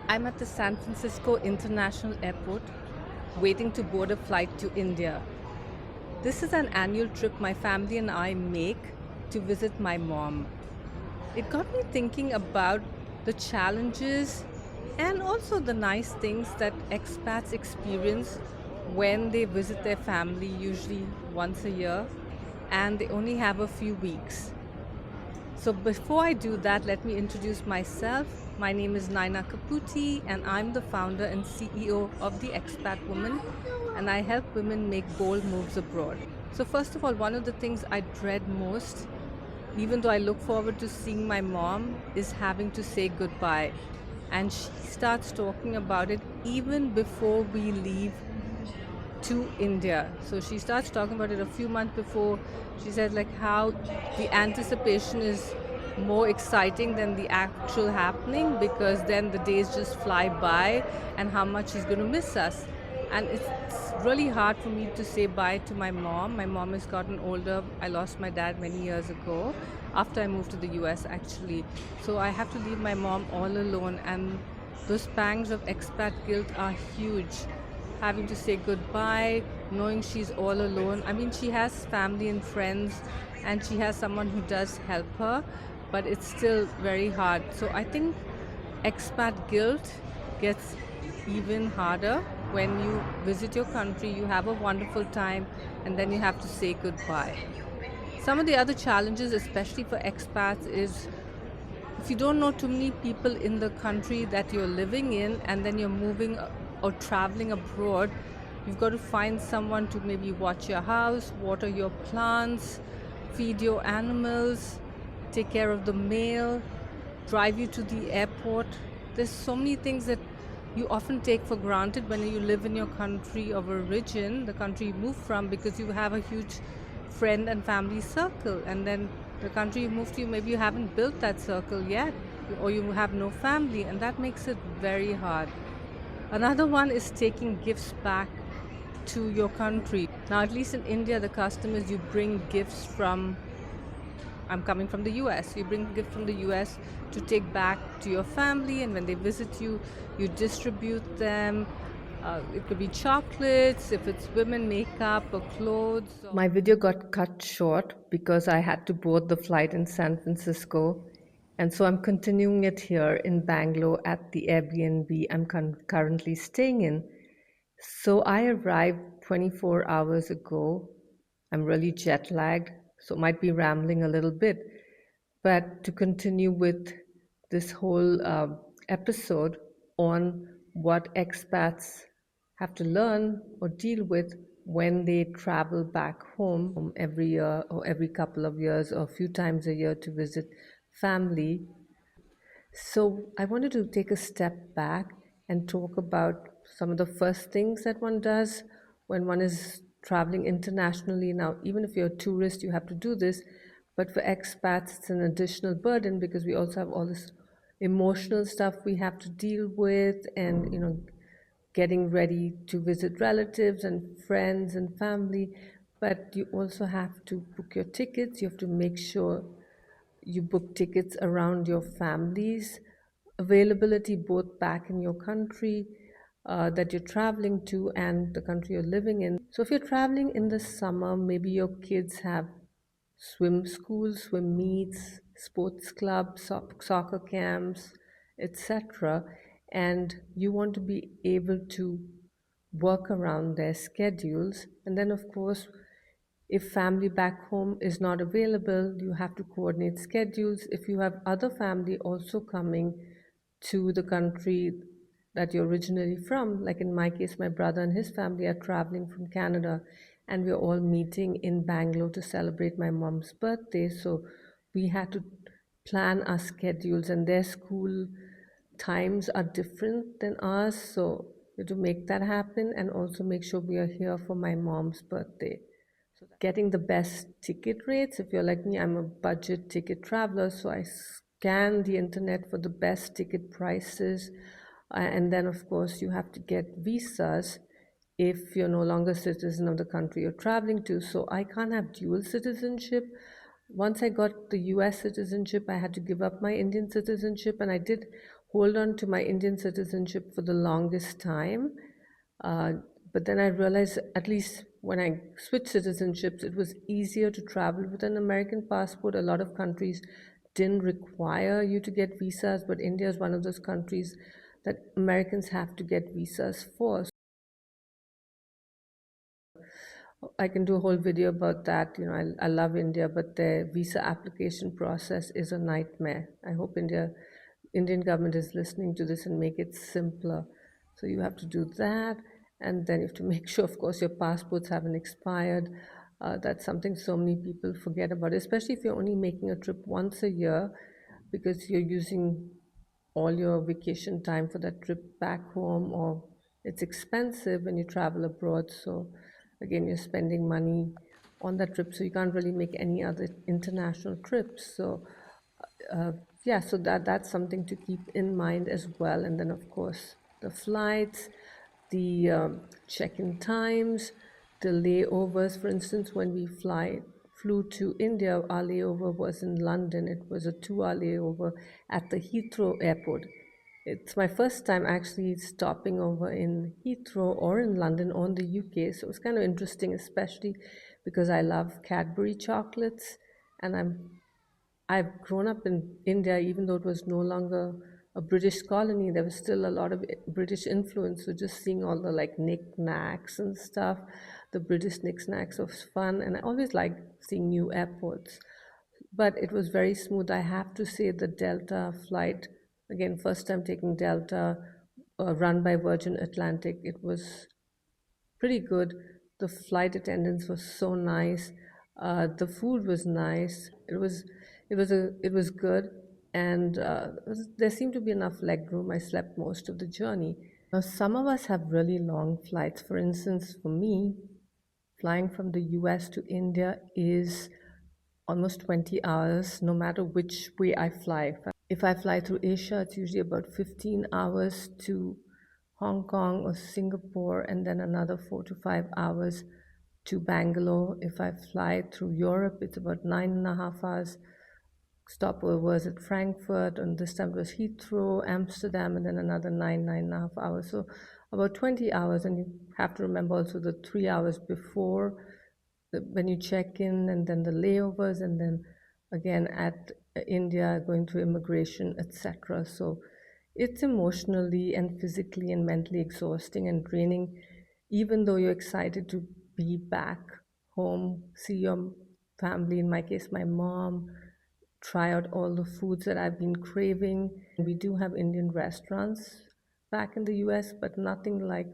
I'm at the San Francisco International Airport waiting to board a flight to India. This is an annual trip my family and I make to visit my mom. It got me thinking about the challenges and also the nice things that expats experience when they visit their family, usually once a year, and they only have a few weeks. So before I do that, let me introduce myself. My name is Naina Kaputi, and I'm the founder and CEO of the Expat Woman, and I help women make bold moves abroad. So first of all, one of the things I dread most, even though I look forward to seeing my mom, is having to say goodbye. And she starts talking about it even before we leave to India. So she starts talking about it a few months before. She said like how the anticipation is more exciting than the actual happening, because then the days just fly by and how much she's going to miss us. And it's really hard for me to say bye to my mom. My mom has gotten older. I lost my dad many years ago after I moved to the US actually. So I have to leave my mom all alone, and those pangs of expat guilt are huge, having to say goodbye, knowing she's all alone. I mean, she has family and friends, and she has someone who does help her, but it's still very hard. So I think expat guilt gets even harder when you visit your country, you have a wonderful time, and then you have to say goodbye. Some of the other challenges, especially for expats, is if you don't know too many people in the country that you're living in and then you're moving or traveling abroad, you've got to find someone to maybe watch your house, water your plants, feed your animals, take care of the mail, drive you to the airport. There's so many things that you often take for granted when you live in your country of origin, the country you move from, because you have a huge friend and family circle. And then the country you move to, maybe you haven't built that circle yet, or you have no family, and that makes it very hard. Another one is taking gifts back to your country. Now, at least in India, the custom is you bring gifts from, I'm coming from the US. You bring gifts from the US to take back to your family, and when they visit you, you distribute them. It could be chocolates, if it's women, makeup or clothes. My video got cut short because I had to board the flight in San Francisco, and so I'm continuing it here in Bangalore at the Airbnb I'm currently staying in. So I arrived 24 hours ago. I'm really jet lagged, so might be rambling a little bit. But to continue with this whole episode on what expats have to learn or deal with when they travel back home every year or every couple of years or a few times a year to visit family. So I wanted to take a step back and talk about some of the first things that one does when one is traveling internationally. Now, even if you're a tourist, you have to do this, but for expats, it's an additional burden because we also have all this emotional stuff we have to deal with, and getting ready to visit relatives and friends and family. But you also have to book your tickets. You have to make sure you book tickets around your family's availability, both back in your country that you're traveling to and the country you're living in. So if you're traveling in the summer, maybe your kids have swim schools, swim meets, sports clubs, soccer camps, etc. And you want to be able to work around their schedules. And then, of course, if family back home is not available, you have to coordinate schedules. If you have other family also coming to the country that you're originally from, like in my case, my brother and his family are traveling from Canada, and we're all meeting in Bangalore to celebrate my mom's birthday. So we had to plan our schedules, and their school times are different than ours. So we have to make that happen and also make sure we are here for my mom's birthday. So getting the best ticket rates. If you're like me, I'm a budget ticket traveler, so I scan the internet for the best ticket prices. And then, of course, you have to get visas if you're no longer a citizen of the country you're traveling to. So I can't have dual citizenship. Once I got the US citizenship, I had to give up my Indian citizenship, and I did hold on to my Indian citizenship for the longest time. Uh, but then I realized, at least when I switched citizenships, it was easier to travel with an American passport. A lot of countries didn't require you to get visas, but India is one of those countries that Americans have to get visas for. I can do a whole video about that. I love India, but their visa application process is a nightmare. I hope Indian government is listening to this and make it simpler. So you have to do that, and then you have to make sure, of course, your passports haven't expired. That's something so many people forget about, especially if you're only making a trip once a year, because you're using all your vacation time for that trip back home, or it's expensive when you travel abroad. So again, you're spending money on that trip, so you can't really make any other international trips. So uh, yeah, so that's something to keep in mind as well. And then, of course, the flights, the check-in times, the layovers. For instance, when we flew to India, our layover was in London. It was a 2-hour layover at the Heathrow airport. It's my first time actually stopping over in Heathrow or in London or in the UK. So it was kind of interesting, especially because I love Cadbury chocolates, and I've grown up in India, even though it was no longer a British colony. There was still a lot of British influence. So just seeing all the like knickknacks and stuff, the British knickknacks was fun, and I always like seeing new airports. But it was very smooth. I have to say the Delta flight, again, first time taking Delta, run by Virgin Atlantic, it was pretty good. The flight attendants was so nice. The food was nice. It was good, and there seemed to be enough leg room. I slept most of the journey. Some of us have really long flights. For instance, for me, flying from the US to India is almost 20 hours, no matter which way I fly. If I fly through Asia, it's usually about 15 hours to Hong Kong or Singapore, and then another 4 to 5 hours to Bangalore. If I fly through Europe, it's about 9.5 hours. Stopovers at Frankfurt, and this time it was Heathrow, Amsterdam, and then another 9.5 hours. So about 20 hours, and you have to remember also the 3 hours before when you check in, and then the layovers, and then again at India going through immigration, etc. So it's emotionally and physically and mentally exhausting and draining, even though you're excited to be back home, see your family, in my case, my mom, try out all the foods that I've been craving. We do have Indian restaurants back in the US, but nothing like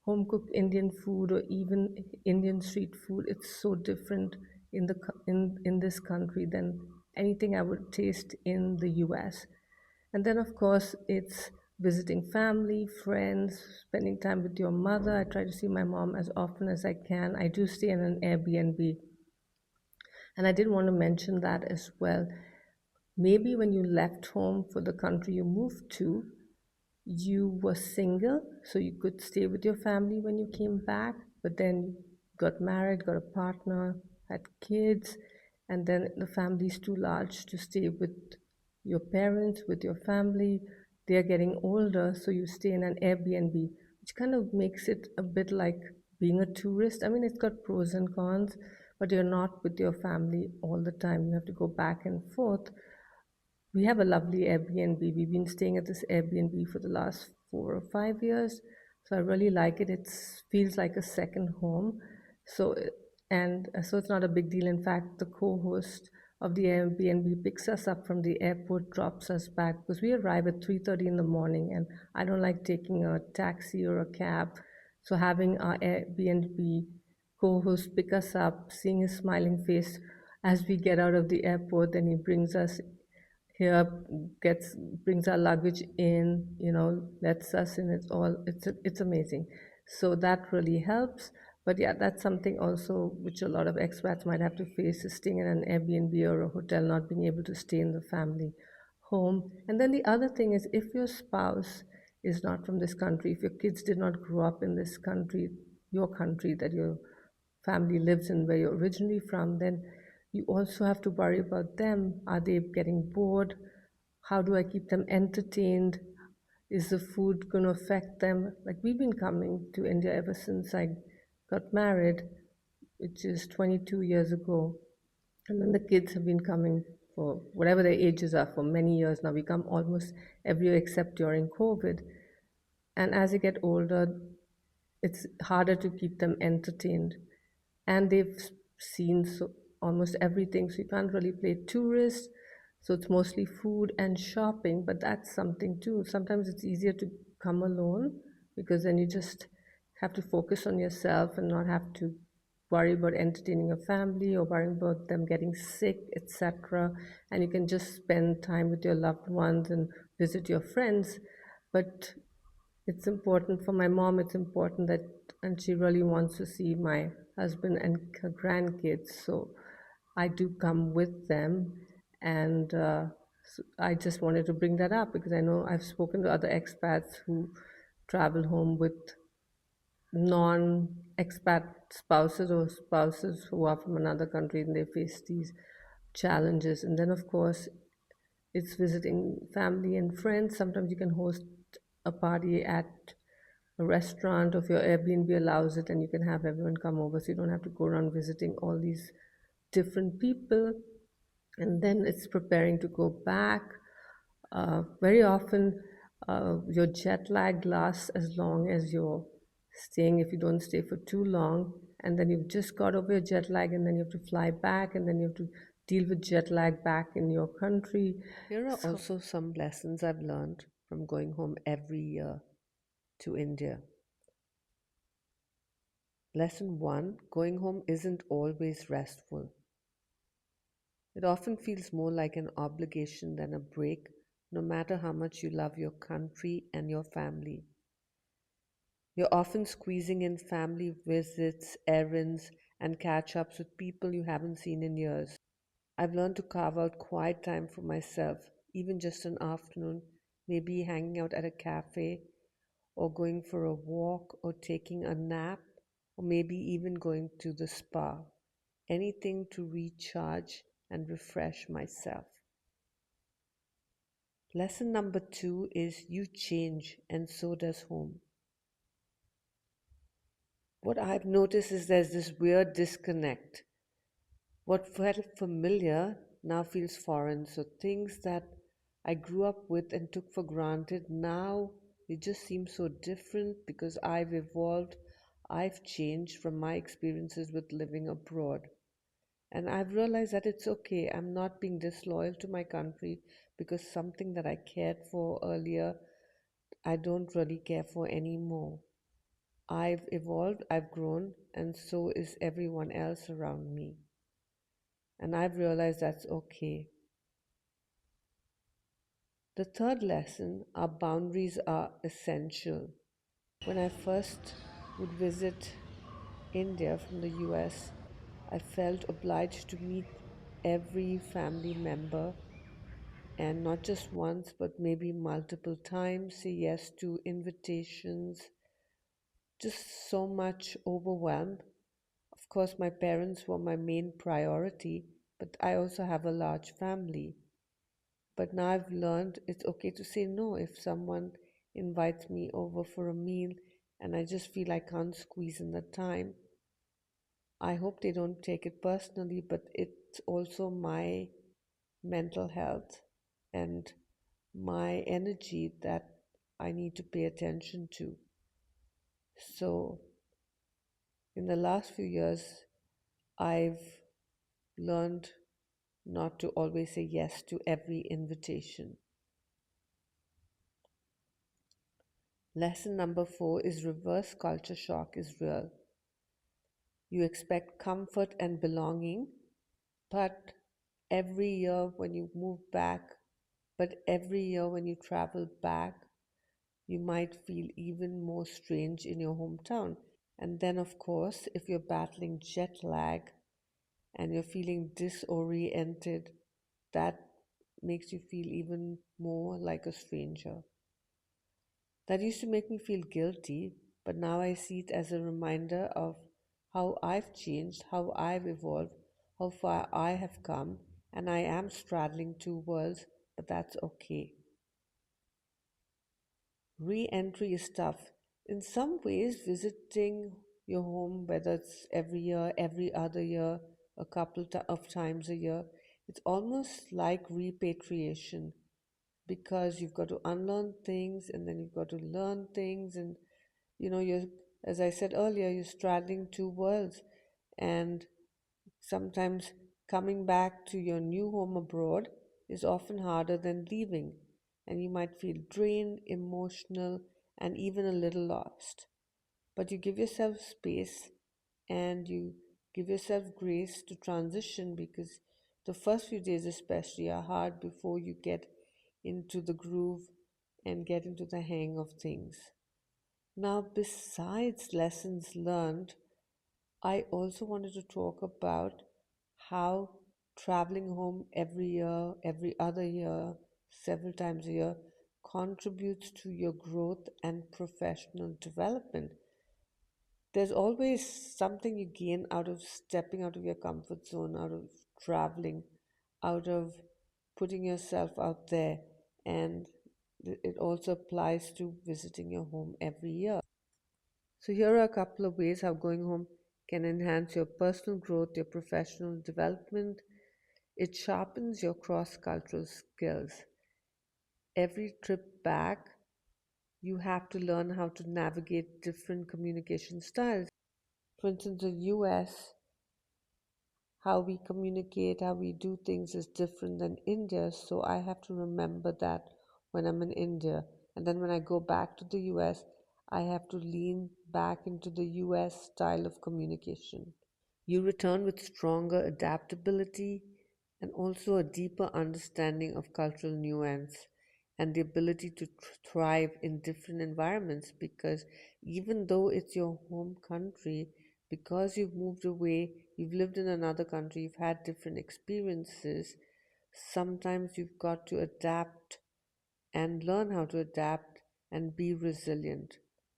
home cooked Indian food or even Indian street food. It's so different in this country than anything I would taste in the US. And then, of course, it's visiting family, friends, spending time with your mother. I try to see my mom as often as I can. I do stay in an Airbnb. And I did want to mention that as well. Maybe when you left home for the country you moved to, you were single, so you could stay with your family when you came back, but then got married, got a partner, had kids, and then the family's too large to stay with your parents, with your family. They're getting older, so you stay in an Airbnb, which kind of makes it a bit like being a tourist. I mean, it's got pros and cons, but you're not with your family all the time. You have to go back and forth. We have a lovely Airbnb. We've been staying at this Airbnb for the last 4 or 5 years. So I really like it. It feels like a second home. So, so it's not a big deal. In fact, the co-host of the Airbnb picks us up from the airport, drops us back, because we arrive at 3:30 in the morning, and I don't like taking a taxi or a cab. So having our Airbnb co-host pick us up, seeing his smiling face as we get out of the airport, then he brings us here, gets brings our luggage in, lets us in. It's amazing. So that really helps. But yeah, that's something also which a lot of expats might have to face, is staying in an Airbnb or a hotel, not being able to stay in the family home. And then the other thing is, if your spouse is not from this country, if your kids did not grow up in this country, your country that your family lives in, where you're originally from, then you also have to worry about them. Are they getting bored? How do I keep them entertained? Is the food going to affect them? Like, we've been coming to India ever since I got married, which is 22 years ago. And then the kids have been coming for whatever their ages are for many years now. We come almost every year except during COVID. And as they get older, it's harder to keep them entertained. And they've seen almost everything, so you can't really play tourist. So it's mostly food and shopping, but that's something too. Sometimes it's easier to come alone because then you just have to focus on yourself and not have to worry about entertaining your family or worrying about them getting sick, etc. And you can just spend time with your loved ones and visit your friends. But it's important for my mom, it's important that, and she really wants to see my husband and her grandkids. So I do come with them. And I just wanted to bring that up because I know I've spoken to other expats who travel home with non expat spouses or spouses who are from another country and they face these challenges. And then, of course, it's visiting family and friends. Sometimes you can host a party at a restaurant, or if your Airbnb allows it, and you can have everyone come over so you don't have to go around visiting all these different people. And then it's preparing to go back. Very often, your jet lag lasts as long as you're staying, if you don't stay for too long. And then you've just got over your jet lag, and then you have to fly back, and then you have to deal with jet lag back in your country. Here are So, also some lessons I've learned from going home every year to India. Lesson one: going home isn't always restful. It often feels more like an obligation than a break, no matter how much you love your country and your family. You're often squeezing in family visits, errands, and catch ups with people you haven't seen in years. I've learned to carve out quiet time for myself, even just an afternoon, maybe hanging out at a cafe, or going for a walk, or taking a nap, or maybe even going to the spa. Anything to recharge and refresh myself. Lesson number two is you change, and so does home. What I've noticed is there's this weird disconnect. What felt familiar now feels foreign. So things that I grew up with and took for granted now they just seem so different because I've evolved, I've changed from my experiences with living abroad. And I've realized that it's okay. I'm not being disloyal to my country because something that I cared for earlier, I don't really care for anymore. I've evolved, I've grown, and so is everyone else around me. And I've realized that's okay. The third lesson: our boundaries are essential. When I first would visit India from the US, I felt obliged to meet every family member, and not just once, but maybe multiple times, say yes to invitations, just so much overwhelmed. Of course, my parents were my main priority, but I also have a large family. But now I've learned it's okay to say no if someone invites me over for a meal and I just feel I can't squeeze in the time. I hope they don't take it personally, but it's also my mental health and my energy that I need to pay attention to. So, in the last few years, I've learned not to always say yes to every invitation. Lesson number four is reverse culture shock is real. You expect comfort and belonging, but every year when you move back, but every year when you travel back, you might feel even more strange in your hometown. And then, of course, if you're battling jet lag and you're feeling disoriented, that makes you feel even more like a stranger. That used to make me feel guilty, but now I see it as a reminder of how I've changed, how I've evolved, how far I have come, and I am straddling two worlds, but that's okay. Re-entry is tough. In some ways, visiting your home, whether it's every year, every other year, a couple of times a year, it's almost like repatriation because you've got to unlearn things and then you've got to learn things. And, you're, as I said earlier, you're straddling two worlds. And sometimes coming back to your new home abroad is often harder than leaving, and you might feel drained, emotional, and even a little lost. But you give yourself space and you give yourself grace to transition because the first few days, especially, are hard before you get into the groove and get into the hang of things. Now, besides lessons learned, I also wanted to talk about how traveling home every year, every other year, several times a year contributes to your growth and professional development. There's always something you gain out of stepping out of your comfort zone, out of traveling, out of putting yourself out there. And it also applies to visiting your home every year. So, here are a couple of ways how going home can enhance your personal growth, your professional development. It sharpens your cross cultural skills. Every trip back, you have to learn how to navigate different communication styles. For instance, the US, how we communicate, how we do things is different than India. So I have to remember that when I'm in India. And then when I go back to the US, I have to lean back into the US style of communication. You return with stronger adaptability and also a deeper understanding of cultural nuance and the ability to thrive in different environments because even though it's your home country, because you've moved away, you've lived in another country, you've had different experiences, sometimes you've got to adapt and learn how to adapt and be resilient.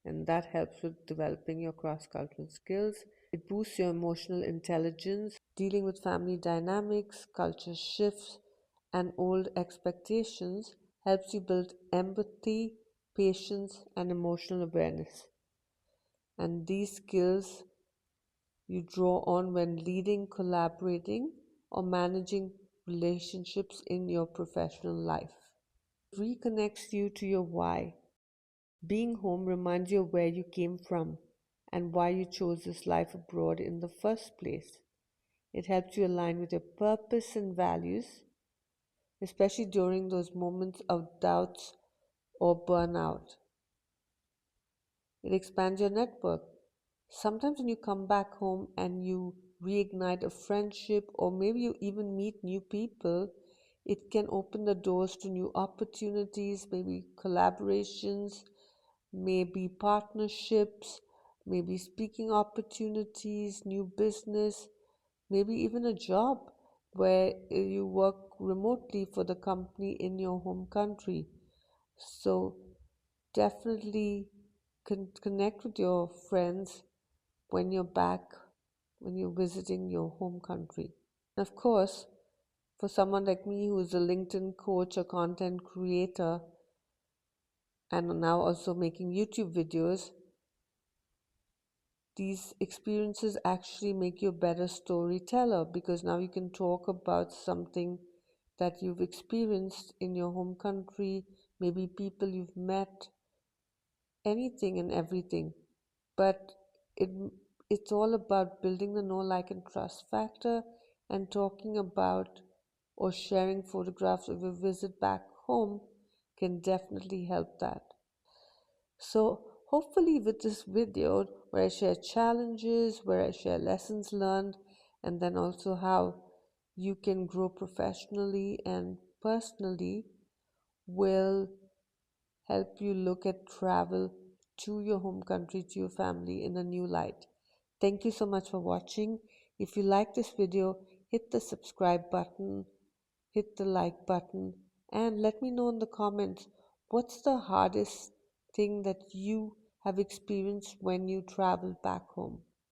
And that helps with developing your cross cultural skills. It boosts your emotional intelligence, dealing with family dynamics, culture shifts, and old expectations helps you build empathy, patience, and emotional awareness. And these skills you draw on when leading, collaborating, or managing relationships in your professional life. It reconnects you to your why. Being home reminds you of where you came from and why you chose this life abroad in the first place. It helps you align with your purpose and values, especially during those moments of doubts or burnout. It expands your network. Sometimes when you come back home and you reignite a friendship, or maybe you even meet new people, it can open the doors to new opportunities, maybe collaborations, maybe partnerships, maybe speaking opportunities, new business, maybe even a job where you work remotely for the company in your home country. So definitely connect with your friends when you're back, when you're visiting your home country. And of course, for someone like me who is a LinkedIn coach, a content creator, and now also making YouTube videos, these experiences actually make you a better storyteller because now you can talk about something that you've experienced in your home country, maybe people you've met, anything and everything. But it it's all about building the know, like, and trust factor and talking about or sharing photographs of your visit back home can definitely help that. So, hopefully, with this video, where I share challenges, where I share lessons learned, and then also how you can grow professionally and personally, will help you look at travel to your home country, to your family in a new light. Thank you so much for watching. If you like this video, hit the subscribe button, hit the like button, and let me know in the comments what's the hardest thing that you have experienced when you travel back home.